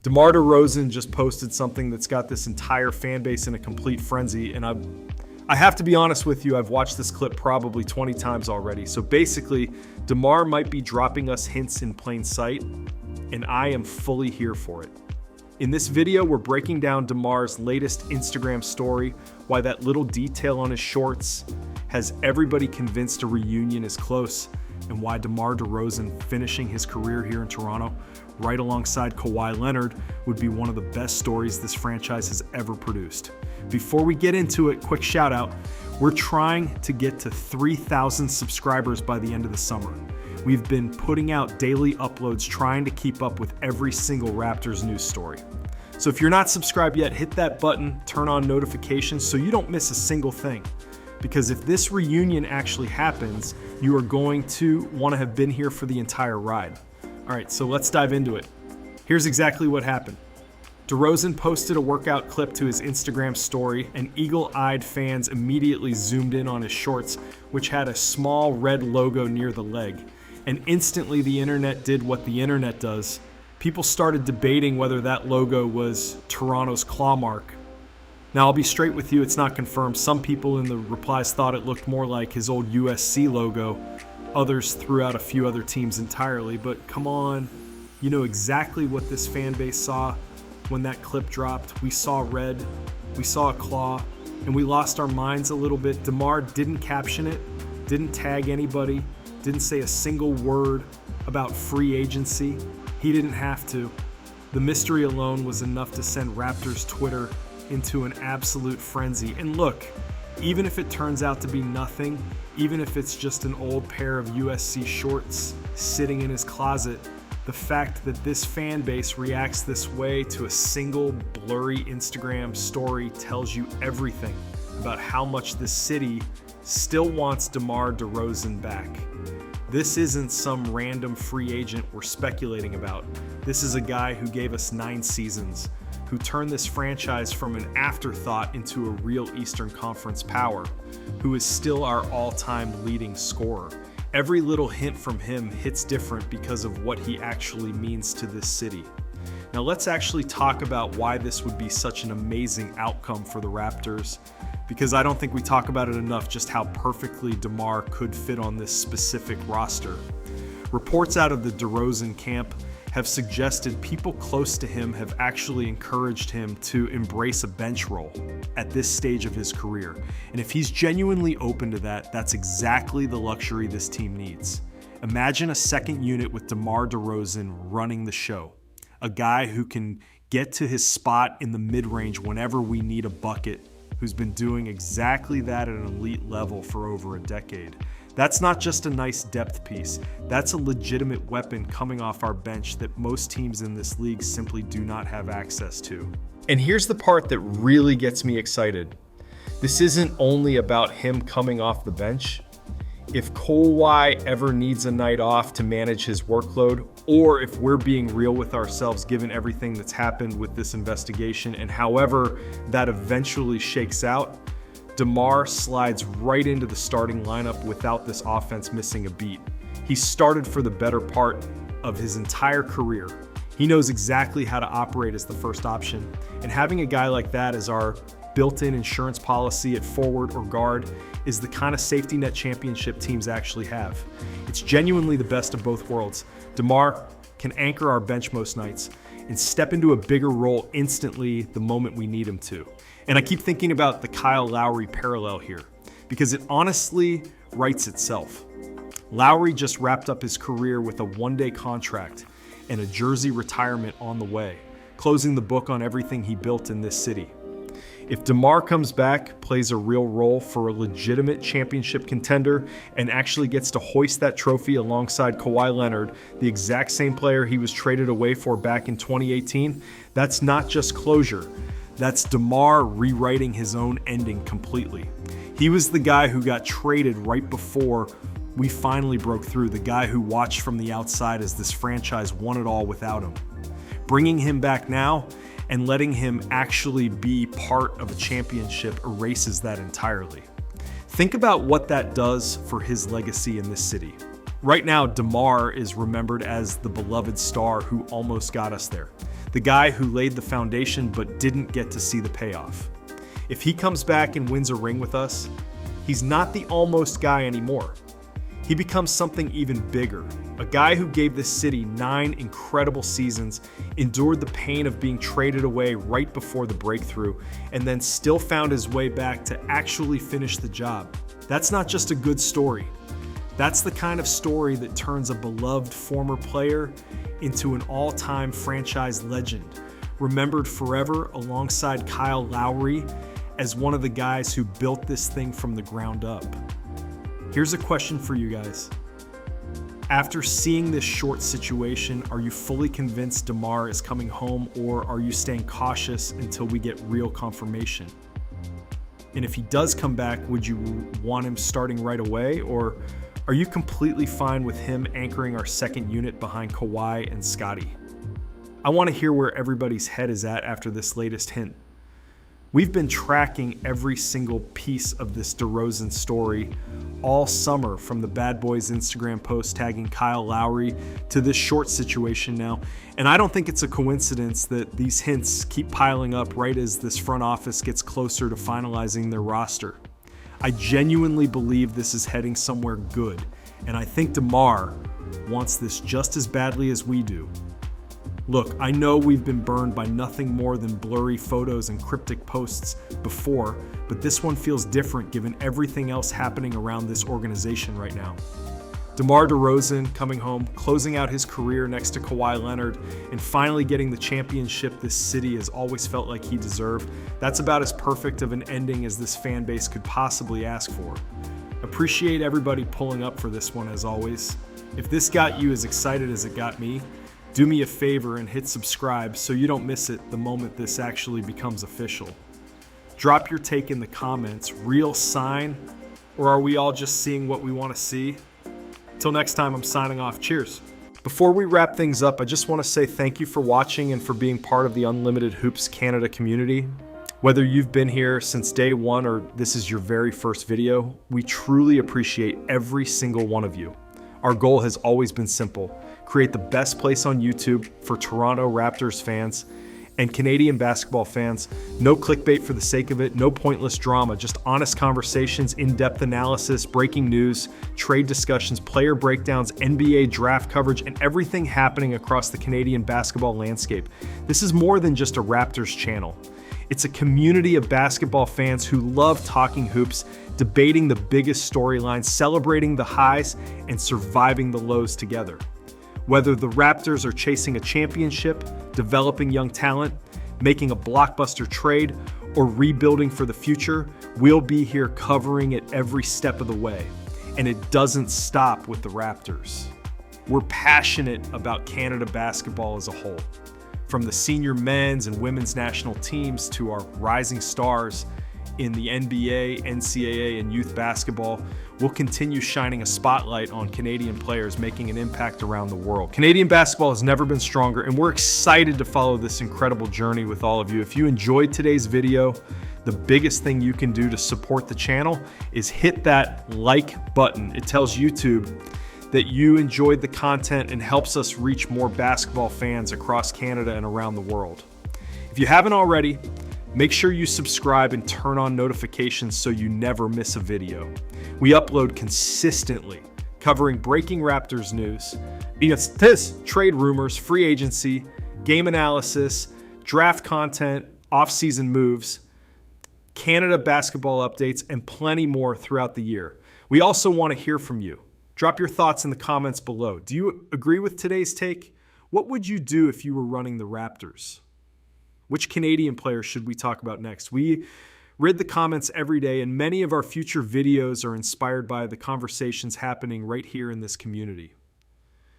DeMar DeRozan just posted something that's got this entire fan base in a complete frenzy, and I have to be honest with you, I've watched this clip probably 20 times already. So basically, DeMar might be dropping us hints in plain sight, and I am fully here for it. In this video, we're breaking down DeMar's latest Instagram story, why that little detail on his shorts has everybody convinced a reunion is close, and why DeMar DeRozan finishing his career here in Toronto right alongside Kawhi Leonard would be one of the best stories this franchise has ever produced. Before we get into it, quick shout out. We're trying to get to 3,000 subscribers by the end of the summer. We've been putting out daily uploads trying to keep up with every single Raptors news story. So if you're not subscribed yet, hit that button, turn on notifications so you don't miss a single thing. Because if this reunion actually happens, you are going to want to have been here for the entire ride. All right, so let's dive into it. Here's exactly what happened. DeRozan posted a workout clip to his Instagram story, and eagle-eyed fans immediately zoomed in on his shorts, which had a small red logo near the leg. And instantly the internet did what the internet does. People started debating whether that logo was Toronto's claw mark. Now, I'll be straight with you, it's not confirmed. Some people in the replies thought it looked more like his old USC logo. Others threw out a few other teams entirely, but come on. You know exactly what this fan base saw when that clip dropped. We saw red, we saw a claw, and we lost our minds a little bit. DeMar didn't caption it, didn't tag anybody, didn't say a single word about free agency. He didn't have to. The mystery alone was enough to send Raptors Twitter into an absolute frenzy. And look, even if it turns out to be nothing, even if it's just an old pair of USC shorts sitting in his closet, the fact that this fan base reacts this way to a single blurry Instagram story tells you everything about how much the city still wants DeMar DeRozan back. This isn't some random free agent we're speculating about. This is a guy who gave us 9 seasons, who turned this franchise from an afterthought into a real Eastern Conference power, who is still our all-time leading scorer. Every little hint from him hits different because of what he actually means to this city. Now let's actually talk about why this would be such an amazing outcome for the Raptors, because I don't think we talk about it enough just how perfectly DeMar could fit on this specific roster. Reports out of the DeRozan camp have suggested people close to him have actually encouraged him to embrace a bench role at this stage of his career. And if he's genuinely open to that, that's exactly the luxury this team needs. Imagine a second unit with DeMar DeRozan running the show. A guy who can get to his spot in the mid-range whenever we need a bucket, who's been doing exactly that at an elite level for over a decade. That's not just a nice depth piece. That's a legitimate weapon coming off our bench that most teams in this league simply do not have access to. And here's the part that really gets me excited. This isn't only about him coming off the bench. If Kawhi ever needs a night off to manage his workload, or if we're being real with ourselves given everything that's happened with this investigation and however that eventually shakes out, DeMar slides right into the starting lineup without this offense missing a beat. He started for the better part of his entire career. He knows exactly how to operate as the first option, and having a guy like that as our built-in insurance policy at forward or guard is the kind of safety net championship teams actually have. It's genuinely the best of both worlds. DeMar can anchor our bench most nights and step into a bigger role instantly the moment we need him to. And I keep thinking about the Kyle Lowry parallel here because it honestly writes itself. Lowry just wrapped up his career with a one-day contract and a jersey retirement on the way, closing the book on everything he built in this city. If DeMar comes back, plays a real role for a legitimate championship contender, and actually gets to hoist that trophy alongside Kawhi Leonard, the exact same player he was traded away for back in 2018, that's not just closure. That's DeMar rewriting his own ending completely. He was the guy who got traded right before we finally broke through, the guy who watched from the outside as this franchise won it all without him. Bringing him back now and letting him actually be part of a championship erases that entirely. Think about what that does for his legacy in this city. Right now, DeMar is remembered as the beloved star who almost got us there. the guy who laid the foundation but didn't get to see the payoff. If he comes back and wins a ring with us, he's not the almost guy anymore. He becomes something even bigger, a guy who gave this city 9 incredible seasons, endured the pain of being traded away right before the breakthrough, and then still found his way back to actually finish the job. That's not just a good story. That's the kind of story that turns a beloved former player into an all-time franchise legend, remembered forever alongside Kyle Lowry as one of the guys who built this thing from the ground up. Here's a question for you guys. After seeing this short situation, are you fully convinced DeMar is coming home, or are you staying cautious until we get real confirmation? And if he does come back, would you want him starting right away, or are you completely fine with him anchoring our second unit behind Kawhi and Scotty? I want to hear where everybody's head is at after this latest hint. We've been tracking every single piece of this DeRozan story all summer, from the Bad Boys Instagram post tagging Kyle Lowry to this short situation now. And I don't think it's a coincidence that these hints keep piling up right as this front office gets closer to finalizing their roster. I genuinely believe this is heading somewhere good, and I think DeMar wants this just as badly as we do. Look, I know we've been burned by nothing more than blurry photos and cryptic posts before, but this one feels different given everything else happening around this organization right now. DeMar DeRozan coming home, closing out his career next to Kawhi Leonard, and finally getting the championship this city has always felt like he deserved. That's about as perfect of an ending as this fan base could possibly ask for. Appreciate everybody pulling up for this one as always. If this got you as excited as it got me, do me a favor and hit subscribe so you don't miss it the moment this actually becomes official. Drop your take in the comments. Real sign, or are we all just seeing what we want to see? Till next time, I'm signing off. Cheers. Before we wrap things up, I just want to say thank you for watching and for being part of the Unlimited Hoops Canada community. Whether you've been here since day one or this is your very first video, we truly appreciate every single one of you. Our goal has always been simple: create the best place on YouTube for Toronto Raptors fans and Canadian basketball fans. No clickbait for the sake of it, no pointless drama, just honest conversations, in-depth analysis, breaking news, trade discussions, player breakdowns, NBA draft coverage, and everything happening across the Canadian basketball landscape. This is more than just a Raptors channel. It's a community of basketball fans who love talking hoops, debating the biggest storylines, celebrating the highs, and surviving the lows together. Whether the Raptors are chasing a championship, developing young talent, making a blockbuster trade, or rebuilding for the future, we'll be here covering it every step of the way. And it doesn't stop with the Raptors. We're passionate about Canada basketball as a whole. From the senior men's and women's national teams to our rising stars in the NBA, NCAA, and youth basketball, we'll continue shining a spotlight on Canadian players making an impact around the world. Canadian basketball has never been stronger, and we're excited to follow this incredible journey with all of you. If you enjoyed today's video, the biggest thing you can do to support the channel is hit that like button. It tells YouTube that you enjoyed the content and helps us reach more basketball fans across Canada and around the world. If you haven't already, make sure you subscribe and turn on notifications so you never miss a video. We upload consistently, covering breaking Raptors news, trade rumors, free agency, game analysis, draft content, off-season moves, Canada basketball updates, and plenty more throughout the year. We also want to hear from you. Drop your thoughts in the comments below. Do you agree with today's take? What would you do if you were running the Raptors? Which Canadian players should we talk about next? We read the comments every day, and many of our future videos are inspired by the conversations happening right here in this community.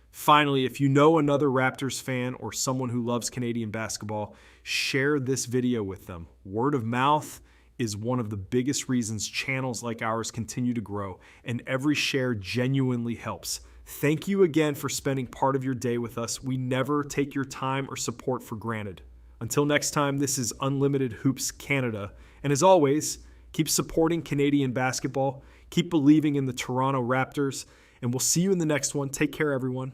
Finally, if you know another Raptors fan or someone who loves Canadian basketball, share this video with them. Word of mouth is one of the biggest reasons channels like ours continue to grow, and every share genuinely helps. Thank you again for spending part of your day with us. We never take your time or support for granted. Until next time, this is Unlimited Hoops Canada, and as always, keep supporting Canadian basketball, keep believing in the Toronto Raptors, and we'll see you in the next one. Take care, everyone.